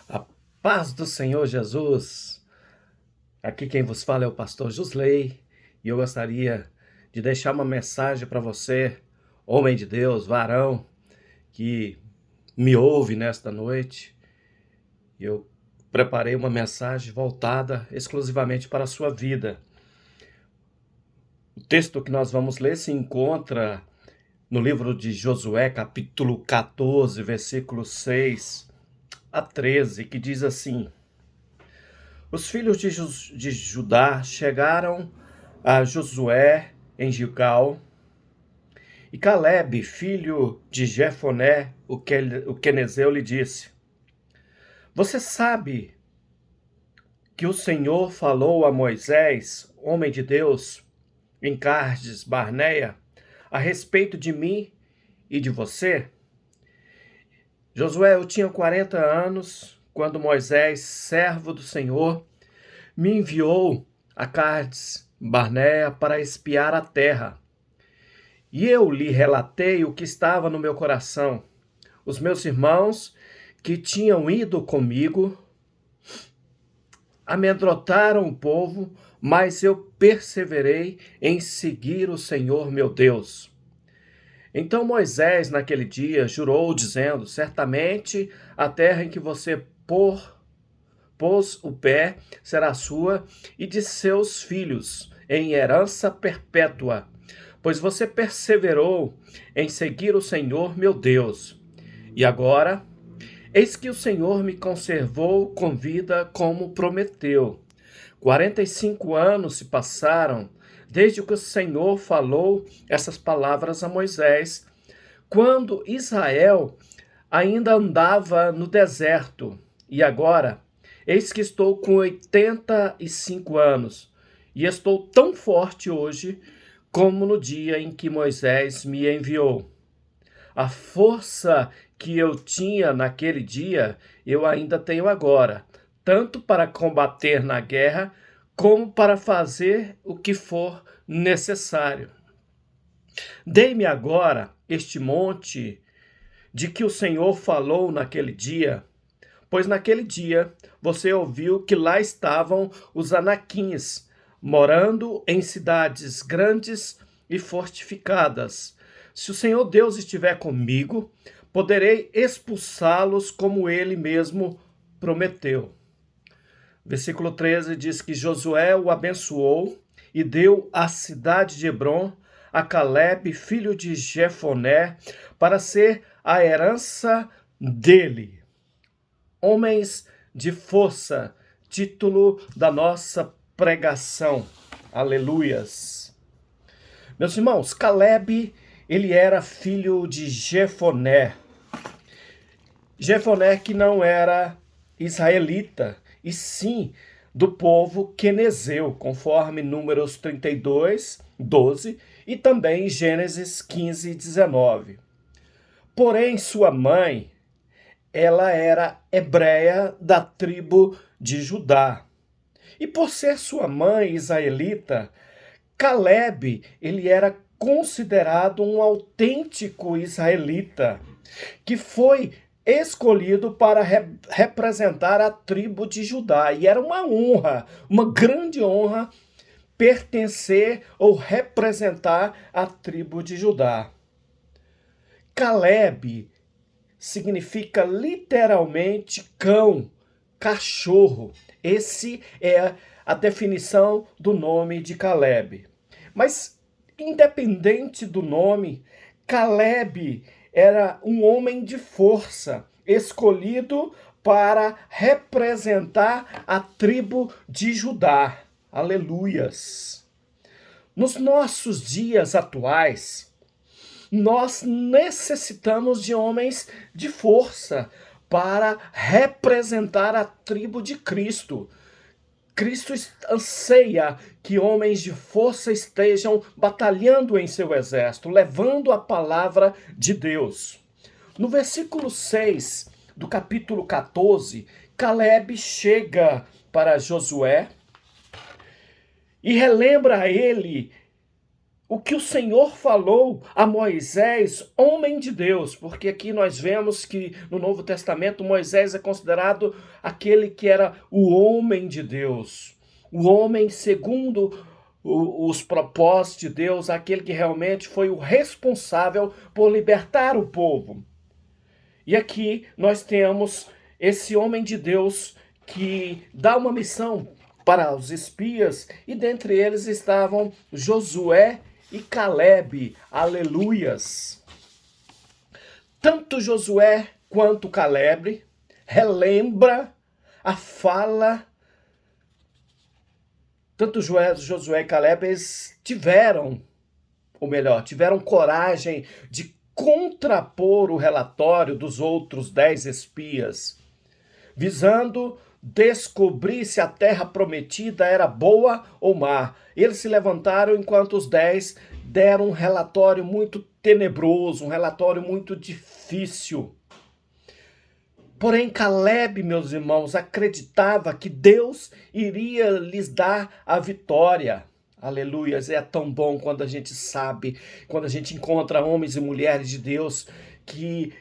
A paz do Senhor Jesus. Aqui quem vos fala é o pastor Josley e eu gostaria de deixar uma mensagem para você, homem de Deus, varão, que me ouve nesta noite. Eu preparei uma mensagem voltada exclusivamente para a sua vida. O texto que nós vamos ler se encontra no livro de Josué, capítulo 14, versículos 6 a 13, que diz assim: Os filhos de Judá chegaram a Josué em Gilgal, e Calebe, filho de Jefoné, o quenezeu, lhe disse: Você sabe que o Senhor falou a Moisés, homem de Deus, em Cardes Barneia, a respeito de mim e de você? Josué, eu tinha 40 anos quando Moisés, servo do Senhor, me enviou a Cardes Barneia para espiar a terra. E eu lhe relatei o que estava no meu coração. Os meus irmãos que tinham ido comigo amedrontaram o povo, mas eu perseverei em seguir o Senhor meu Deus. Então Moisés, naquele dia, jurou, dizendo: Certamente a terra em que você pôs o pé será sua e de seus filhos, em herança perpétua, pois você perseverou em seguir o Senhor meu Deus. E agora, eis que o Senhor me conservou com vida como prometeu. 45 anos se passaram desde que o Senhor falou essas palavras a Moisés, quando Israel ainda andava no deserto. E agora, eis que estou com 85 anos, e estou tão forte hoje como no dia em que Moisés me enviou. A força que eu tinha naquele dia, eu ainda tenho agora, tanto para combater na guerra, como para fazer o que for necessário. Dei-me agora este monte de que o Senhor falou naquele dia, pois naquele dia você ouviu que lá estavam os anaquins, morando em cidades grandes e fortificadas. Se o Senhor Deus estiver comigo, poderei expulsá-los como ele mesmo prometeu. Versículo 13 diz que Josué o abençoou e deu a cidade de Hebrom a Calebe, filho de Jefoné, para ser a herança dele. Homens de força, título da nossa pregação. Aleluias. Meus irmãos, Calebe, ele era filho de Jefoné. Jefoné que não era israelita, e sim do povo quenezeu, conforme Números 32, 12 e também Gênesis 15, 19. Porém, sua mãe, ela era hebreia da tribo de Judá. E por ser sua mãe israelita, Calebe, ele era considerado um autêntico israelita, que foi escolhido para representar a tribo de Judá. E era uma honra, uma grande honra, pertencer ou representar a tribo de Judá. Calebe significa literalmente cão, cachorro. Esse é a definição do nome de Calebe. Mas, independente do nome, Calebe era um homem de força, escolhido para representar a tribo de Judá. Aleluias! Nos nossos dias atuais, nós necessitamos de homens de força para representar a tribo de Cristo. Cristo anseia que homens de força estejam batalhando em seu exército, levando a palavra de Deus. No versículo 6 do capítulo 14, Calebe chega para Josué e relembra a ele o que o Senhor falou a Moisés, homem de Deus, porque aqui nós vemos que no Novo Testamento Moisés é considerado aquele que era o homem de Deus, o homem segundo os propósitos de Deus, aquele que realmente foi o responsável por libertar o povo. E aqui nós temos esse homem de Deus que dá uma missão para os espias, e dentre eles estavam Josué e Calebe, aleluias. Tanto Josué quanto Calebe relembra a fala. Tanto Josué e Calebe eles tiveram coragem de contrapor o relatório dos outros 10 espias, visando descobrir se a terra prometida era boa ou má. Eles se levantaram enquanto os 10 deram um relatório muito tenebroso, um relatório muito difícil. Porém, Calebe, meus irmãos, acreditava que Deus iria lhes dar a vitória. Aleluias, é tão bom quando a gente sabe, quando a gente encontra homens e mulheres de Deus que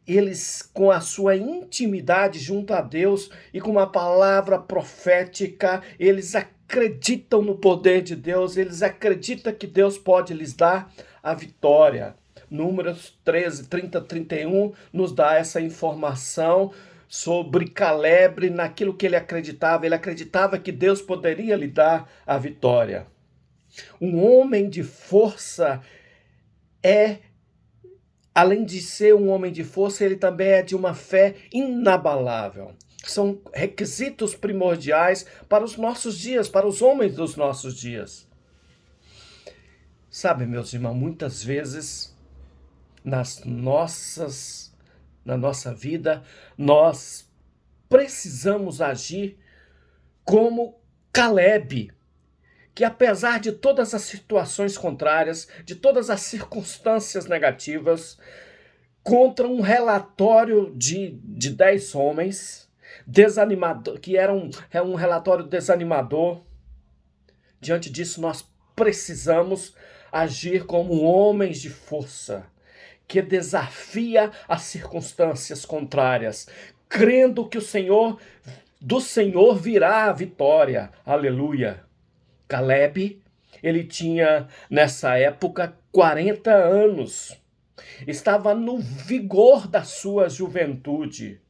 eles, com a sua intimidade junto a Deus e com uma palavra profética, eles acreditam no poder de Deus, eles acreditam que Deus pode lhes dar a vitória. Números 13, 30, 31 nos dá essa informação sobre Calebe naquilo que ele acreditava. Ele acreditava que Deus poderia lhe dar a vitória. Um homem de força além de ser um homem de força, ele também é de uma fé inabalável. São requisitos primordiais para os nossos dias, para os homens dos nossos dias. Sabe, meus irmãos, muitas vezes na nossa vida, nós precisamos agir como Calebe, que apesar de todas as situações contrárias, de todas as circunstâncias negativas, contra um relatório de 10 homens, desanimador, que era um relatório desanimador, diante disso nós precisamos agir como homens de força, que desafia as circunstâncias contrárias, crendo que do Senhor virá a vitória. Aleluia. Calebe, ele tinha nessa época 40 anos. Estava no vigor da sua juventude.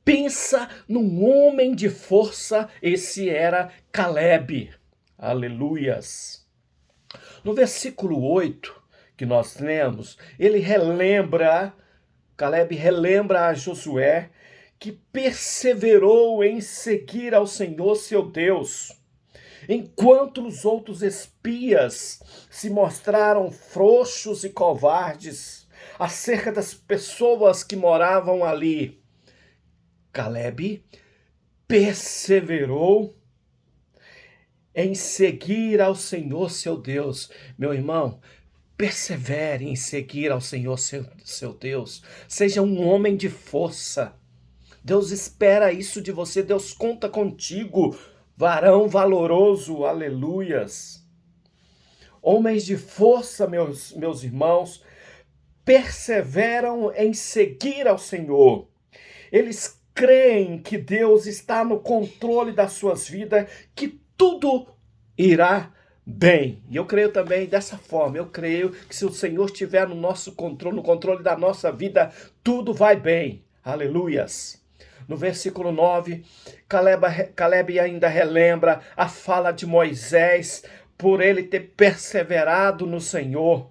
Pensa num homem de força, esse era Calebe. Aleluias. No versículo 8 que nós lemos, Calebe relembra a Josué que perseverou em seguir ao Senhor seu Deus, enquanto os outros espias se mostraram frouxos e covardes acerca das pessoas que moravam ali. Calebe perseverou em seguir ao Senhor seu Deus. Meu irmão, persevere em seguir ao Senhor seu Deus. Seja um homem de força. Deus espera isso de você. Deus conta contigo. Varão valoroso, aleluias. Homens de força, meus irmãos, perseveram em seguir ao Senhor. Eles creem que Deus está no controle das suas vidas, que tudo irá bem. E eu creio também dessa forma. Eu creio que se o Senhor estiver no nosso controle, no controle da nossa vida, tudo vai bem. Aleluias. No versículo 9, Calebe ainda relembra a fala de Moisés por ele ter perseverado no Senhor.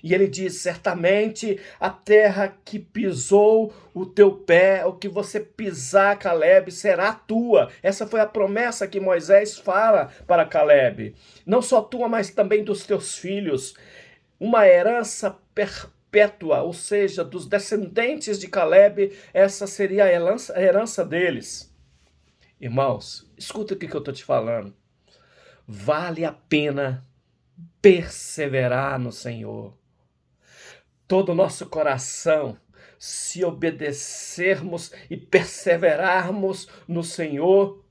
E ele diz, certamente a terra que pisou o teu pé, o que você pisar, Calebe, será tua. Essa foi a promessa que Moisés fala para Calebe. Não só tua, mas também dos teus filhos. Uma herança perpétua, ou seja, dos descendentes de Calebe, essa seria a herança deles. Irmãos, escuta o que eu estou te falando. Vale a pena perseverar no Senhor. Todo o nosso coração, se obedecermos e perseverarmos no Senhor,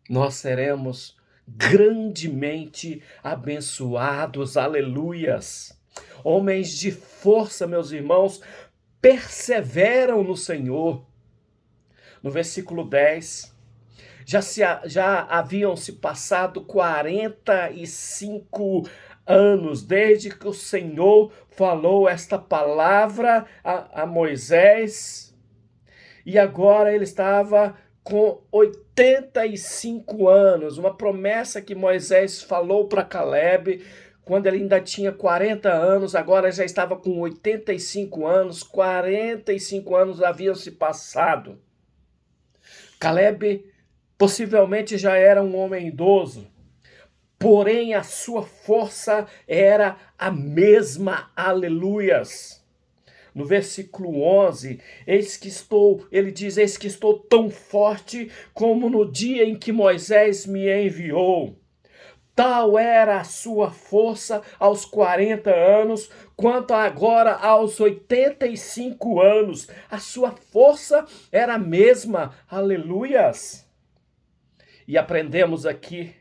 nós seremos grandemente abençoados, aleluias. Homens de força, meus irmãos, perseveram no Senhor. No versículo 10, já haviam se passado 45 anos desde que o Senhor falou esta palavra a Moisés, e agora ele estava com 85 anos, uma promessa que Moisés falou para Caleb quando ele ainda tinha 40 anos, agora já estava com 85 anos, 45 anos haviam se passado. Caleb possivelmente já era um homem idoso, porém a sua força era a mesma, aleluias. No versículo 11, ele diz, eis que estou tão forte como no dia em que Moisés me enviou. Tal era a sua força aos 40 anos, quanto agora aos 85 anos. A sua força era a mesma, aleluias. E aprendemos aqui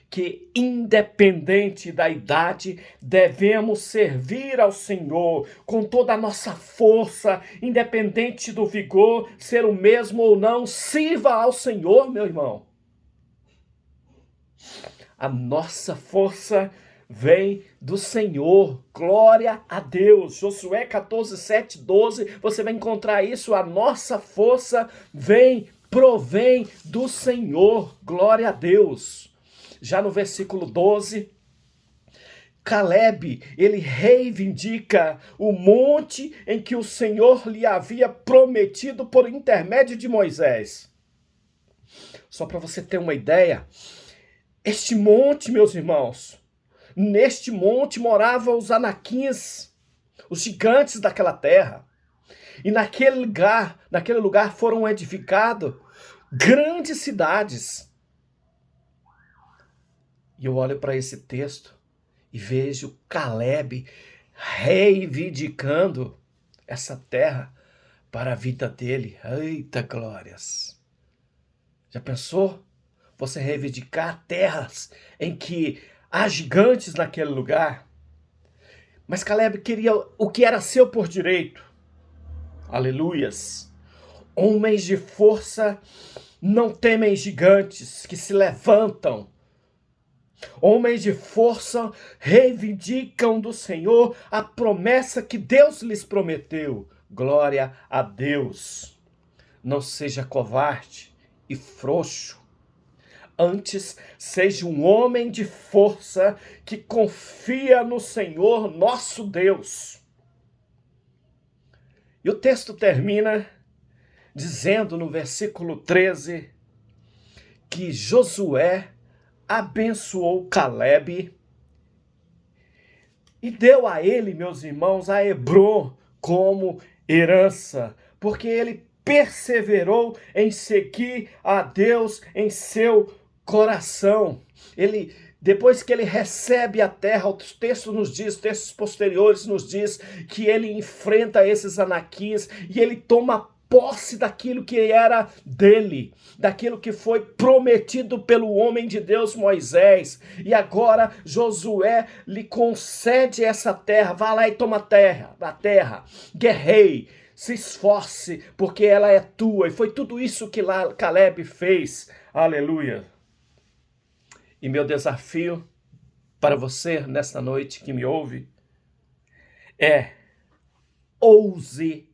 que, independente da idade, devemos servir ao Senhor com toda a nossa força, independente do vigor, ser o mesmo ou não, sirva ao Senhor, meu irmão. A nossa força vem do Senhor, glória a Deus. Josué 14, 7, 12, você vai encontrar isso, a nossa força provém do Senhor, glória a Deus. Já no versículo 12, Caleb, ele reivindica o monte em que o Senhor lhe havia prometido por intermédio de Moisés. Só para você ter uma ideia, este monte, meus irmãos, neste monte moravam os anaquins, os gigantes daquela terra. E naquele lugar foram edificadas grandes cidades. E eu olho para esse texto e vejo Caleb reivindicando essa terra para a vida dele. Eita glórias! Já pensou? Você reivindicar terras em que há gigantes naquele lugar? Mas Caleb queria o que era seu por direito. Aleluias! Homens de força não temem gigantes que se levantam. Homens de força reivindicam do Senhor a promessa que Deus lhes prometeu. Glória a Deus. Não seja covarde e frouxo. Antes, seja um homem de força que confia no Senhor nosso Deus. E o texto termina dizendo no versículo 13 que Josué abençoou Caleb e deu a ele, meus irmãos, a Hebrom como herança, porque ele perseverou em seguir a Deus em seu coração. Depois que ele recebe a terra, os textos posteriores nos diz que ele enfrenta esses anaquins e ele toma posse daquilo que era dele, daquilo que foi prometido pelo homem de Deus Moisés. E agora Josué lhe concede essa terra. Vá lá e toma a terra. Guerreie, se esforce, porque ela é tua. E foi tudo isso que Caleb fez. Aleluia. E meu desafio para você nesta noite que me ouve é: ouse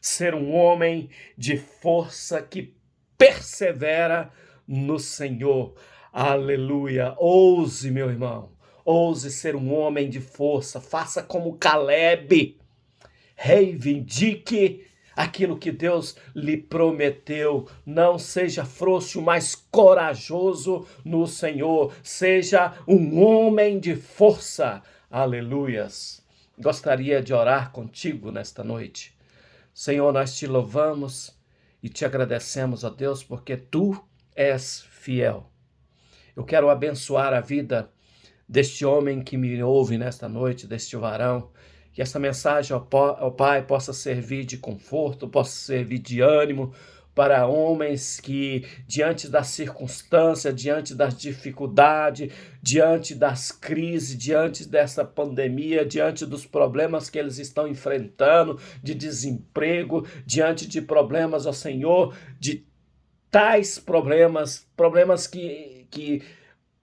ser um homem de força que persevera no Senhor. Aleluia. Ouse, meu irmão. Ouse ser um homem de força. Faça como Caleb. Reivindique aquilo que Deus lhe prometeu. Não seja frouxo, mas corajoso no Senhor. Seja um homem de força. Aleluias. Gostaria de orar contigo nesta noite. Senhor, nós te louvamos e te agradecemos, ó Deus, porque tu és fiel. Eu quero abençoar a vida deste homem que me ouve nesta noite, deste varão. Que essa mensagem, ó Pai, possa servir de conforto, possa servir de ânimo, para homens que, diante da circunstância, diante das dificuldades, diante das crises, diante dessa pandemia, diante dos problemas que eles estão enfrentando, de desemprego, diante de problemas, ó Senhor, de tais problemas que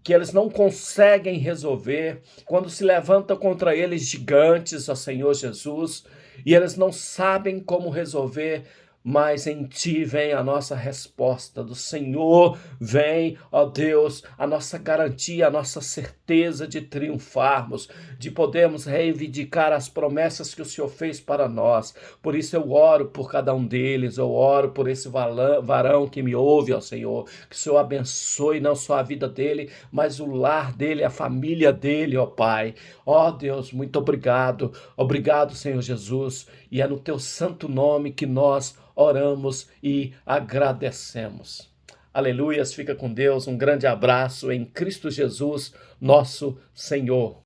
eles não conseguem resolver, quando se levantam contra eles gigantes, ó Senhor Jesus, e eles não sabem como resolver, mas em Ti vem a nossa resposta, do Senhor vem, ó Deus, a nossa garantia, a nossa certeza de triunfarmos, de podermos reivindicar as promessas que o Senhor fez para nós. Por isso eu oro por cada um deles, eu oro por esse varão que me ouve, ó Senhor, que o Senhor abençoe não só a vida dele, mas o lar dele, a família dele, ó Pai. Ó Deus, muito obrigado, obrigado, Senhor Jesus, e é no Teu santo nome que nós oramos e agradecemos. Aleluias, fica com Deus, um grande abraço em Cristo Jesus, nosso Senhor.